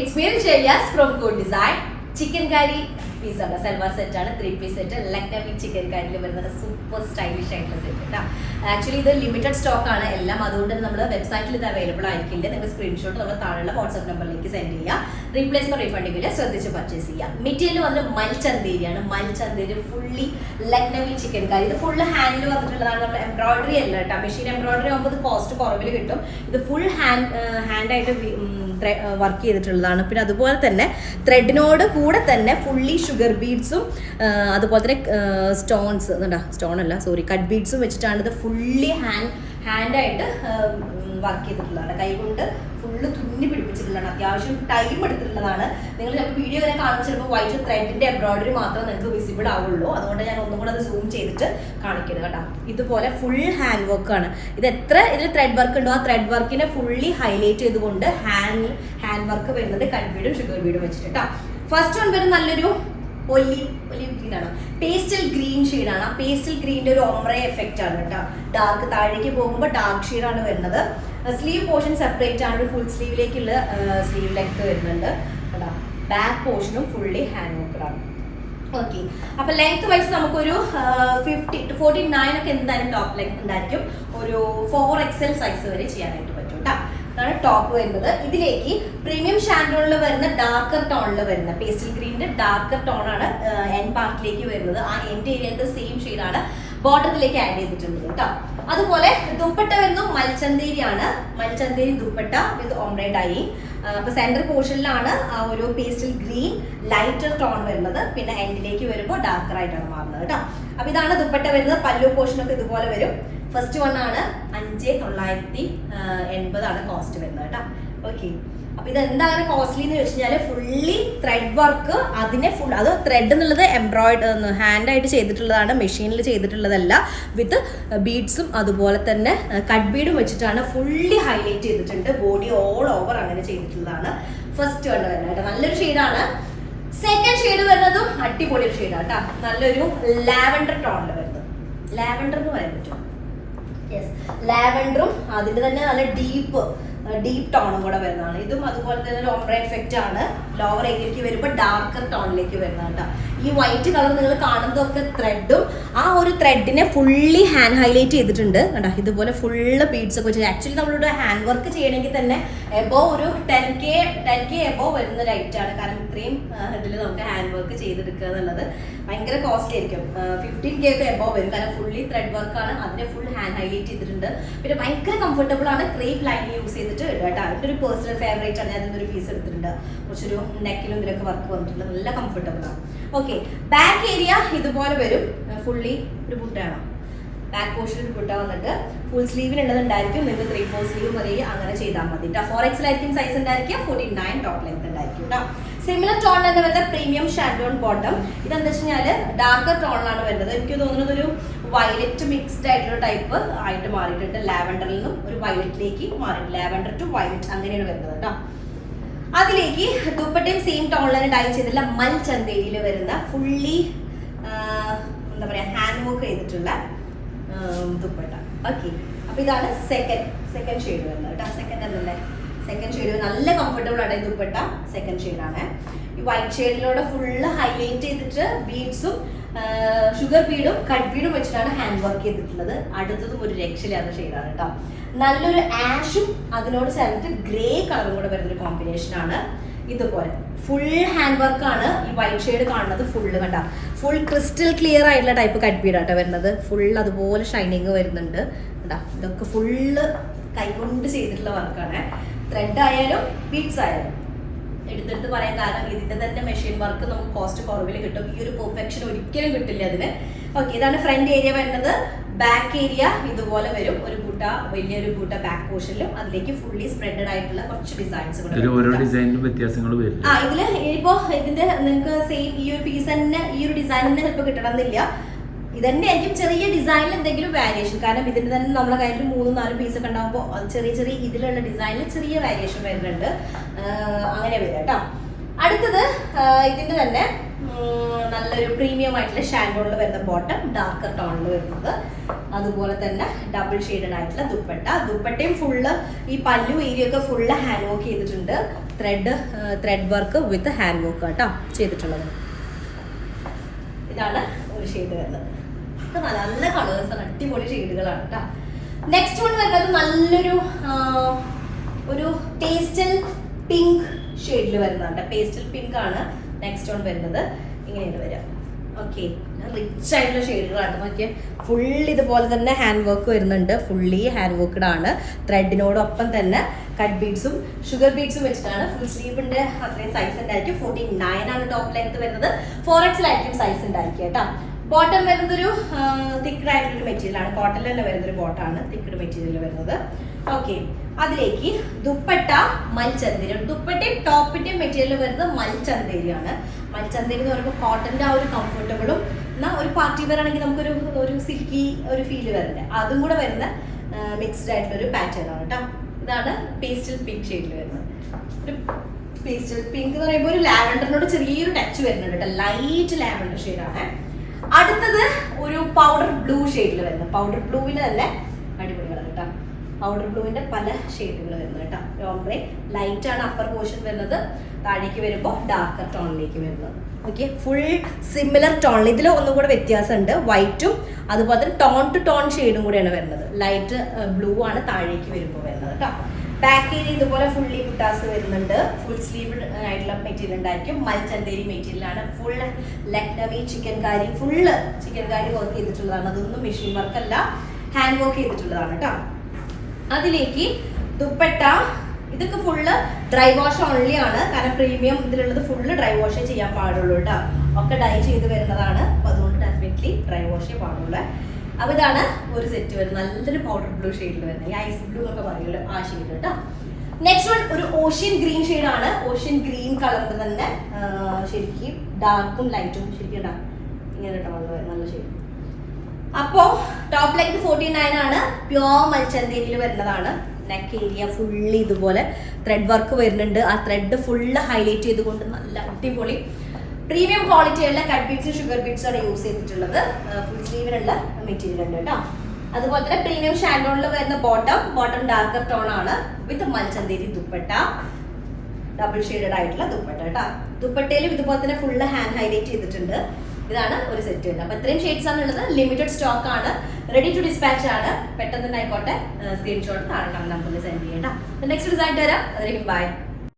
It's me Shelias from Good Design. Chicken curry piece ആണ് salwar set ആണ് 3 piece set Lucknowi chicken കറിയിൽ വരുന്ന super stylish ആയിട്ടുള്ള സെറ്റ് കേട്ടോ. ആക്ച്വലി ഇത് ലിമിറ്റഡ് സ്റ്റോക്ക് ആണ് എല്ലാം, അതുകൊണ്ട് തന്നെ നമ്മുടെ വെബ്സൈറ്റിൽ ഇത് അവൈലബിൾ ആയിരിക്കില്ല. നിങ്ങൾ സ്ക്രീൻഷോട്ട് നമ്മുടെ താഴെയുള്ള വാട്സ്ആപ്പ് നമ്പറിലേക്ക് സെൻഡ് ചെയ്യുക. റീപ്ലേസ്മെന്റ് റീഫണ്ടിംഗ് ഇല്ല, ശ്രദ്ധിച്ച് പർച്ചേസ് ചെയ്യുക. മെറ്റീരിയൽ വന്നിട്ട് മൽചന്തേരിയാണ്. മൽചന്തേരി ഫുള്ളി ലക്നവി ചിക്കൻ കറി. ഇത് ഫുൾ ഹാൻഡിൽ വന്നിട്ടുള്ളതാണ്. നമ്മൾ എംബ്രോയിഡറി അല്ല കേട്ടോ, മെഷീൻ എംബ്രോയിഡറി ആകുമ്പോൾ ഇത് കോസ്റ്റ് കുറവിൽ കിട്ടും. ഇത് ഫുൾ ഹാൻഡായിട്ട് വർക്ക് ചെയ്തിട്ടുള്ളതാണ്. പിന്നെ അതുപോലെ തന്നെ ത്രെഡിനോട് കൂടെ തന്നെ ഫുള്ളി ഷുഗർ ബീഡ്സും അതുപോലെ തന്നെ സ്റ്റോൺസ് സ്റ്റോൺ അല്ല സോറി കട്ട് ബീഡ്സും വെച്ചിട്ടാണ് ഇത് ഫുള്ളി ഹാൻഡായിട്ട് വർക്ക് ചെയ്തിട്ടുള്ളതാണ്. കൈകൊണ്ട് ഫുള്ള് തുന്നി പിടിപ്പിച്ചിട്ടുള്ളതാണ്. അത്യാവശ്യം ടൈം എടുത്തിട്ടുള്ളതാണ്. നിങ്ങൾ ചിലപ്പോൾ വീഡിയോ വരെ കാണുമ്പോൾ ചിലപ്പോൾ വൈറ്റ് ത്രെഡിന്റെ എംബ്രോയിഡറി മാത്രമേ നിങ്ങൾക്ക് വിസിബിൾ ആവുള്ളൂ. അതുകൊണ്ട് ഞാൻ ഒന്നും കൂടെ അത് സൂം ചെയ്തിട്ട് കാണിക്കുന്നത് കേട്ടോ. ഇതുപോലെ ഫുൾ ഹാൻഡ് വർക്കാണ്. ഇതിൽ ത്രെഡ് വർക്ക് ഉണ്ടോ ആ ത്രെഡ് വർക്കിനെ ഫുള്ളി ഹൈലൈറ്റ് ചെയ്തുകൊണ്ട് ഹാൻഡ് വർക്ക് വരുന്നത് കട്ട് ബീഡും ഷുഗർ ബീഡും വെച്ചിട്ട് കേട്ടോ. ഫസ്റ്റ് വൺ വരുന്നത് നല്ലൊരു ഒലിവ് ഗ്രീനാണ്, പേസ്റ്റൽ ഗ്രീൻ ഷെയ്ഡാണ്. ആ പേസ്റ്റൽ ഗ്രീനിന്റെ ഒരു ഒമ്രെ എഫക്റ്റ് ആണ് കേട്ടോ. ഡാർക്ക് താഴേക്ക് പോകുമ്പോൾ ഡാർക്ക് ഷെയ്ഡാണ് വരുന്നത്. സ്ലീവ് പോർഷൻ സെപ്പറേറ്റ് ആണ്. ഒരു ഫുൾ സ്ലീവിലേക്കുള്ള സ്ലീവ് ലെങ്ത് വരുന്നുണ്ട് കേട്ടോ. ബാക്ക് പോർഷനും ഫുള്ളി ഹാൻഡ് വർക്കഡാണ്. ഓക്കെ, അപ്പൊ ലെങ്ത് വൈസ് നമുക്കൊരു 50 to 49 ഒക്കെ എന്തായാലും ടോപ്പ് ലെങ്ത് ഉണ്ടായിരിക്കും. ഒരു 4XL സൈസ് വരെ ചെയ്യാനായിട്ട് പറ്റും കേട്ടോ. അതാണ് ടോപ്പ് വരുന്നത്. ഇതിലേക്ക് പ്രീമിയം ഷാൻഡോണിൽ വരുന്ന ഡാർക്കർ ടോണിൽ വരുന്ന പേസ്റ്റൽ ഗ്രീനിന്റെ ഡാർക്കർ ടോൺ ആണ് എൻ പാർട്ടിലേക്ക് വരുന്നത്. ആ എൻഡ് ഏരിയയിലത്തെ സെയിം ഷെയ്ഡാണ് ബോട്ടത്തിലേക്ക് ആഡ് ചെയ്തിട്ടുള്ളത് കേട്ടോ. അതുപോലെ ദുപ്പട്ട വരുന്നത് മൽചന്തേരിയാണ്. മൽചന്തേരി ദുപ്പട്ട വിത്ത് ഓംബ്രെ ഡൈ. അപ്പൊ സെന്റർ പോർഷനിലാണ് ആ ഒരു പേസ്റ്റൽ ഗ്രീൻ ലൈറ്റർ ടോൺ വരുന്നത്. പിന്നെ എൻഡിലേക്ക് വരുമ്പോൾ ഡാർക്കർ ആയിട്ടാണ് മാറുന്നത് കേട്ടോ. അപ്പൊ ഇതാണ് ദുപ്പട്ട വരുന്നത്. പല്ലു പോർഷനൊക്കെ ഇതുപോലെ വരും. ഫസ്റ്റ് വൺ ആണ് 5,980 കോസ്റ്റ് വരുന്നത് കേട്ടോ. ഓക്കെ, അപ്പൊ ഇത് എന്താ അങ്ങനെ കോസ്റ്റ്ലി എന്ന് വെച്ച് കഴിഞ്ഞാൽ ഫുള്ളി ത്രെഡ് വർക്ക്. അതിനെ അത് ത്രെഡ് എന്നുള്ളത് എംബ്രോയിഡ് ഹാൻഡായിട്ട് ചെയ്തിട്ടുള്ളതാണ്, മെഷീനിൽ ചെയ്തിട്ടുള്ളതല്ല. വിത്ത് ബീഡ്സും അതുപോലെ തന്നെ കട്ട് ബീഡും വെച്ചിട്ടാണ് ഫുള്ളി ഹൈലൈറ്റ് ചെയ്തിട്ടുണ്ട്. ബോഡി ഓൾ ഓവർ അങ്ങനെ ചെയ്തിട്ടുള്ളതാണ്. ഫസ്റ്റ് വൺ വരുന്നത് കേട്ടോ. നല്ലൊരു ഷെയ്ഡാണ്. സെക്കൻഡ് ഷെയ്ഡ് വരുന്നതും അടിപൊളി ഒരു ഷെയ്ഡാണ് കേട്ടോ. നല്ലൊരു ലാവൻഡർ ടോണിൽ വരുന്നത്. ലാവൻഡർ എന്ന് പറയാൻ പറ്റും. യെസ്, ലാവൻഡറും അതിന്റെ തന്നെ നല്ല ഡീപ്പ് ടോണും കൂടെ വരുന്നതാണ്. ഇതും അതുപോലെ തന്നെ ഒരു ഓംബ്രെ എഫക്റ്റ് ആണ്. ലോവർ ഏരിയയിലേക്ക് വരുമ്പോൾ ഡാർക്കർ ടോണിലേക്ക് വരുന്നത് കേട്ടോ. ഈ വൈറ്റ് കളർ നിങ്ങൾ കാണുന്നതൊക്കെ ത്രെഡും ആ ഒരു ത്രെഡിനെ ഫുള്ളി ഹാൻഡ് ഹൈലൈറ്റ് ചെയ്തിട്ടുണ്ട് കേട്ടോ. ഇതുപോലെ ഫുള്ള് ബീഡ്സ് ഒക്കെ വെച്ച് ആക്ച്വലി നമ്മളിവിടെ ഹാൻഡ് വർക്ക് ചെയ്യണമെങ്കിൽ തന്നെ എബോവ് ഒരു 10K എബോവ് വരുന്ന ഒരു ഐറ്റം ആണ്. കാരണം ഇത്രയും ഇതിൽ നമുക്ക് ഹാൻഡ് വർക്ക് ചെയ്തെടുക്കുക എന്നുള്ളത് ഭയങ്കര കോസ്റ്റ്ലി ആയിരിക്കും. 15K ഒക്കെ എബോവ് വരും. കാരണം ഫുള്ളി ത്രെഡ് വർക്കാണ്. അതിനെ ഫുൾ ഹാൻഡ് ഹൈലൈറ്റ് ചെയ്തിട്ടുണ്ട്. പിന്നെ ഭയങ്കര കംഫർട്ടബിൾ ആണ്. ക്രേപ്പ് ലൈൻ യൂസ് ചെയ്തിട്ട് കേട്ടോ. അതിൻ്റെ ഒരു പേഴ്സണൽ ഫേവറേറ്റ് ആണ്. ഞാൻ ഒരു പീസ് എടുത്തിട്ടുണ്ട്. കുറച്ചൊരു നെക്കിലും ഇതിലൊക്കെ വർക്ക് വന്നിട്ടുണ്ട്. നല്ല കംഫർട്ടബിൾ ആണ്. ഓക്കെ, ബാക്ക് ഏരിയ ഇതുപോലെ വരും. ഫുള്ളി ഒരു ബുട്ടാണ്. ബാക്ക് പോർഷൻ ഒരു ബുട്ട വന്നിട്ട് ഫുൾ സ്ലീവിനുള്ളതുണ്ടായിരിക്കും. നിങ്ങൾക്ക് 3/4 സ്ലീവ് വരെ അങ്ങനെ ചെയ്താൽ മതി കേട്ടോ. 4XL ആയിരിക്കും സൈസ് ഉണ്ടായിരിക്കുക. 49 ടോപ്പ് ലെങ്ത് ഉണ്ടായിരിക്കും കേട്ടോ. സിമിലർ ടോൺ തന്നെ വരുന്ന പ്രീമിയം ഷാൻഡോൺ ബോട്ടം. ഇതെന്താ വെച്ച് കഴിഞ്ഞാൽ ഡാർക്കർ ടോണിലാണ് വരുന്നത്. എനിക്ക് തോന്നുന്നത് ഒരു വയലറ്റ് മിക്സ്ഡ് ആയിട്ടുള്ള ടൈപ്പ് ആയിട്ട് മാറിയിട്ടുണ്ട്. ലാവൻഡറിൽ നിന്നും ഒരു വയലറ്റിലേക്ക് മാറിയിട്ടുണ്ട്. ലാവൻഡർ ടു വയലറ്റ് അങ്ങനെയാണ് വരുന്നത് കേട്ടോ. അതിലേക്ക് ദുപ്പട്ടയും സെയിം ടോണിൽ തന്നെ ഡൈ ചെയ്തിട്ടുള്ള മൽചന്തേരിയിൽ വരുന്ന ഫുള്ളി എന്താ പറയാ ഹാൻഡ് വർക്ക് ചെയ്തിട്ടുള്ള ദുപ്പട്ട. ഓക്കെ, അപ്പൊ ഇതാണ് സെക്കൻഡ് ഷെയ്ഡ് വരുന്നത് കേട്ടോ. സെക്കൻഡ് ഷെയ്ഡ് നല്ല കംഫർട്ടബിൾ ആണ് ഈ ദുപ്പട്ട. സെക്കൻഡ് ഷെയ്ഡാണ്. ഈ വൈറ്റ് ഷെയ്ഡിലൂടെ ഫുള്ള് ഹൈലൈറ്റ് ചെയ്തിട്ട് ബീഡ്സും ഷുഗർ ബീഡും കട്ട് ബീഡും വെച്ചിട്ടാണ് ഹാൻഡ് വർക്ക് ചെയ്തിട്ടുള്ളത്. അടുത്തതും ഒരു രക്ഷയില്ലാത്ത ഷെയ്ഡാണ് കേട്ടോ. നല്ലൊരു ആഷും അതിനോട് ചേർന്നിട്ട് ഗ്രേ കളറും കൂടെ വരുന്നൊരു കോമ്പിനേഷനാണ്. ഇതുപോലെ ഫുൾ ഹാൻഡ് വർക്കാണ്. ഈ വൈറ്റ് ഷെയ്ഡ് കാണുന്നത് ഫുള്ള് കണ്ട ഫുൾ ക്രിസ്റ്റൽ ക്ലിയർ ആയിട്ടുള്ള ടൈപ്പ് കട്ട് ബീഡാട്ടോ വരുന്നത്. ഫുൾ അതുപോലെ ഷൈനിങ് വരുന്നുണ്ട് കേട്ടോ. ഇതൊക്കെ ഫുള്ള് കൈകൊണ്ട് ചെയ്തിട്ടുള്ള വർക്കാണ്. ത്രെഡ് ആയാലും ബീഡ്സ് ആയാലും എടുത്തെടുത്ത് പറയാൻ കാരണം ഇതിന്റെ തന്നെ മെഷീൻ വർക്ക് നമുക്ക് കോസ്റ്റ് കുറവിൽ കിട്ടും. ഈ ഒരു പെർഫെക്ഷൻ ഒരിക്കലും കിട്ടില്ല അതിന്. ഓക്കെ, ഇതാണ് ഫ്രണ്ട് ഏരിയ വരുന്നത്. ബാക്ക് ഏരിയ ഇതുപോലെ വരും. ഒരു ബൂട്ട, വലിയൊരു ബൂട്ട ബാക്ക് പോർഷനിലും അതിലേക്ക് ഫുള്ളി സ്പ്രെഡഡ് ആയിട്ടുള്ള കുറച്ച് ഡിസൈൻസ് കൂടെ. ഇതില് ഇപ്പോ ഇതിന്റെ നിങ്ങൾക്ക് സെയിം ഈ ഒരു പീസ് തന്നെ ഈ ഒരു ഡിസൈൻ തന്നെ ചിലപ്പോൾ കിട്ടണമെന്നില്ല. ഇതന്നെ ആയിരിക്കും ചെറിയ ഡിസൈനിൽ എന്തെങ്കിലും വാരിയേഷൻ. കാരണം ഇതിന്റെ തന്നെ നമ്മളെ കയ്യിൽ 3-4 പീസ് ഒക്കെ ഉണ്ടാകുമ്പോൾ ചെറിയ ഇതിലുള്ള ഡിസൈനിൽ ചെറിയ വാരിയേഷൻ വരുന്നുണ്ട്. അങ്ങനെ വരും കേട്ടോ. അടുത്തത് ഇതിന്റെ തന്നെ നല്ലൊരു പ്രീമിയം ആയിട്ടുള്ള ഷാൻഡോണിൽ വരുന്ന ബോട്ടം, ഡാർക്കർ ടോണിൽ വരുന്നത്. അതുപോലെ തന്നെ ഡബിൾ ഷെയ്ഡഡ് ആയിട്ടുള്ള ദുപ്പട്ട. ദുപ്പട്ടയും ഫുള്ള് ഈ പല്ലു ഏരിയ ഒക്കെ ഫുള്ള് ഹാൻഡ് വർക്ക് ചെയ്തിട്ടുണ്ട്. Thread work with hand work കേട്ടോ ചെയ്തിട്ടുള്ളത്. ഇതാണ് ഒരു ഷെയ്ഡ് വരുന്നത്. ഇത് നല്ല നല്ല കളേഴ്സാണ്, അടിപൊളി ഷെയ്ഡുകളാണ് കേട്ടോ. നെക്സ്റ്റ് വൺ വരുന്നത് നല്ലൊരു ഒരു പേസ്റ്റൽ പിങ്ക് ഷെയ്ഡിൽ വരുന്നുണ്ട്. പേസ്റ്റൽ പിങ്ക് ആണ് നെക്സ്റ്റ് വൺ വരുന്നത്. ഇങ്ങനെയാണ് വരിക. ഓക്കെ, റിച്ച് ആയിട്ടുള്ള ഷെയ്ഡുകളാണ്. നോക്കിയാൽ ഫുൾ ഇതുപോലെ തന്നെ ഹാൻഡ് വർക്ക് വരുന്നുണ്ട്. ഫുള്ളി ഹാൻഡ് വർക്ക്ഡ് ആണ്. ത്രെഡിനോടൊപ്പം തന്നെ കട്ട് ബീഡ്സും ഷുഗർ ബീഡ്സും വെച്ചിട്ടാണ്. ഫുൾ സ്ലീവിന്റെ അത്രയും സൈസ് ഉണ്ടായിരിക്കും. 49 ആണ് ടോപ്പ് ലെങ്ത് വരുന്നത്. 4XL ആയിരിക്കും സൈസ് ഉണ്ടായിരിക്കും കേട്ടോ. ബോട്ടം വരുന്നത് ഒരു തിക്ക്ഡ് ആയിട്ടുള്ള മെറ്റീരിയൽ ആണ്. കോട്ടണിൽ തന്നെ വരുന്ന ഒരു ബോട്ടാണ് തിക്ക്ഡ് മെറ്റീരിയൽ വരുന്നത്. ഓക്കെ, അതിലേക്ക് ദുപ്പട്ട മൽചന്തേരി. ദുപ്പട്ടയും ടോപ്പിന്റെയും മെറ്റീരിയൽ വരുന്നത് മൽചന്തേരിയാണ്. മൽചന്തേരി എന്ന് പറയുമ്പോൾ കോട്ടന്റെ ആ ഒരു കംഫർട്ടബിളും എന്നാൽ ഒരു പാർട്ടി വെയർ ആണെങ്കിൽ നമുക്കൊരു ഒരു സിൽക്കി ഒരു ഫീല് വരണ്ടേ, അതും കൂടെ വരുന്ന മിക്സ്ഡ് ആയിട്ടുള്ള ഒരു പാറ്റേൺ ആണ് കേട്ടോ. ഇതാണ് പേസ്റ്റൽ പിങ്ക് ഷെയ്ഡിൽ വരുന്നത്. ഒരു പേസ്റ്റൽ പിങ്ക് എന്ന് പറയുമ്പോൾ ഒരു ലാവൻഡറിനോട് ചെറിയൊരു ടച്ച് വരുന്നുണ്ട് കേട്ടോ. ലൈറ്റ് ലാവൻഡർ ഷെയ്ഡാണ്. അടുത്തത് ഒരു പൗഡർ ബ്ലൂ ഷെയ്ഡിൽ വരുന്നത്. പൗഡർ ബ്ലൂവിന് തന്നെ അടിപൊളി കളർ കേട്ടോ. പൗഡർ ബ്ലൂവിന്റെ പല ഷെയ്ഡുകൾ വരുന്നത് കേട്ടോ. ഓംബ്രെ ലൈറ്റ് ആണ് അപ്പർ പോർഷൻ വരുന്നത്. താഴേക്ക് വരുമ്പോൾ ഡാർക്കർ ടോണിലേക്ക് വരുന്നത്. ഓക്കെ, ഫുൾ സിമിലർ ടോണിൽ. ഇതിൽ ഒന്നും കൂടെ വ്യത്യാസമുണ്ട്. വൈറ്റും അതുപോലെ തന്നെ ടോൺ ടു ടോൺ ഷെയ്ഡും കൂടെയാണ് വരുന്നത്. ലൈറ്റ് ബ്ലൂ ആണ് താഴേക്ക് വരുമ്പോൾ വരുന്നത് കേട്ടോ. ബാക്ക് ഏരിയ ഇതുപോലെ ഫുള്ളി ബുട്ടാസ് വരുന്നുണ്ട്. ഫുൾ സ്ലീവ് ആയിട്ടുള്ള മെറ്റീരിയൽ ഉണ്ടായിരിക്കും. മൽചന്തേരി മെറ്റീരിയൽ ആണ്. ഫുൾ ലക്നവി ചിക്കൻ കാരി, ഫുള്ള് ചിക്കൻ കാരി വർക്ക് ചെയ്തിട്ടുള്ളതാണ്. അതൊന്നും മെഷീൻ വർക്ക് അല്ല, ഹാൻഡ് വർക്ക് ചെയ്തിട്ടുള്ളതാണ് കേട്ടോ. അതിലേക്ക് ദുപ്പട്ട, ഇതൊക്കെ ഫുള്ള് ഡ്രൈ വാഷ് ഓൺലി ആണ്. കാരണം പ്രീമിയം ഇതിലുള്ളത് ഫുള്ള് ഡ്രൈ വാഷേ ചെയ്യാൻ പാടുള്ളൂ കേട്ടോ. ഒക്കെ ഡൈ ചെയ്ത് വരുന്നതാണ്. അപ്പോൾ അതുകൊണ്ട് ഡെഫിനറ്റ്ലി ഡ്രൈ വാഷേ പാടുള്ളൂ. അപ്പോൾ ഇതാണ് ഒരു സെറ്റ് വരുന്നത്. നല്ലൊരു പൗഡർ ബ്ലൂ ഷെയ്ഡിൽ വരുന്നത്. ഈ ഐസ് ബ്ലൂ എന്നൊക്കെ പറയുമല്ലോ ആ ഷെയ്ഡ് കേട്ടോ. നെക്സ്റ്റ് വൺ ഒരു ഓഷ്യൻ ഗ്രീൻ ഷെയ്ഡാണ്. ഓഷ്യൻ ഗ്രീൻ കളറിൽ തന്നെ ശരിക്കും ഡാർക്കും ലൈറ്റും ശരിക്കും ഇങ്ങനെ കേട്ടോ നല്ല ഷെയ്ഡ്. അപ്പോൾ ടോപ്പ് ലെങ്ത് 49 ആണ്. പ്യോർ മൽചന്തേരിയിൽ വരുന്നതാണ്. നെക്ക് ഏരിയ ഫുള്ളി ഇതുപോലെ ത്രെഡ് വർക്ക് വരുന്നുണ്ട്. ആ ത്രെഡ് ഫുള്ള് ഹൈലൈറ്റ് ചെയ്തുകൊണ്ട് നല്ല അടിപൊളി പ്രീമിയം ക്വാളിറ്റിയുള്ള കട്ട് ബീഡ്സും ഷുഗർ ബീഡ്സും ആണ് യൂസ് ചെയ്തിട്ടുള്ളത്. ഫുൾ സ്ലീവിനുള്ള മെറ്റീരിയൽ ഉണ്ട് കേട്ടോ. അതുപോലെ തന്നെ പ്രീമിയം ഷാൻഡോണിൽ വരുന്ന ബോട്ടം ഡാർക്കർ ടോൺ ആണ് വിത്ത് മൽചന്തേരി ദുപ്പട്ട. ഡബിൾ ഷെയ്ഡഡ് ആയിട്ടുള്ള ദുപ്പട്ട കേട്ടോ. ദുപ്പട്ടയിലും ഇതുപോലെ തന്നെ ഫുള്ള് ഹാൻഡ് ഹൈലൈറ്റ് ചെയ്തിട്ടുണ്ട്. ഇതാണ് ഒരു സെറ്റ് വരുന്നത്. അപ്പോൾ ഇത്രയും ഷെയ്ഡ്സ് ആണ് ഉള്ളത്. ലിമിറ്റഡ് സ്റ്റോക്ക് ആണ്, റെഡി ടു ഡിസ്പാച്ച് ആണ്. പെട്ടെന്ന് തന്നെ ആയിക്കോട്ടെ സ്ക്രീൻഷോട്ട് താഴെ നമ്പറിൽ സെൻഡ് ചെയ്യട്ടോ. നെക്സ്റ്റ് ഡിസൈൻ തരാം. അതിലേക്ക് ബൈ.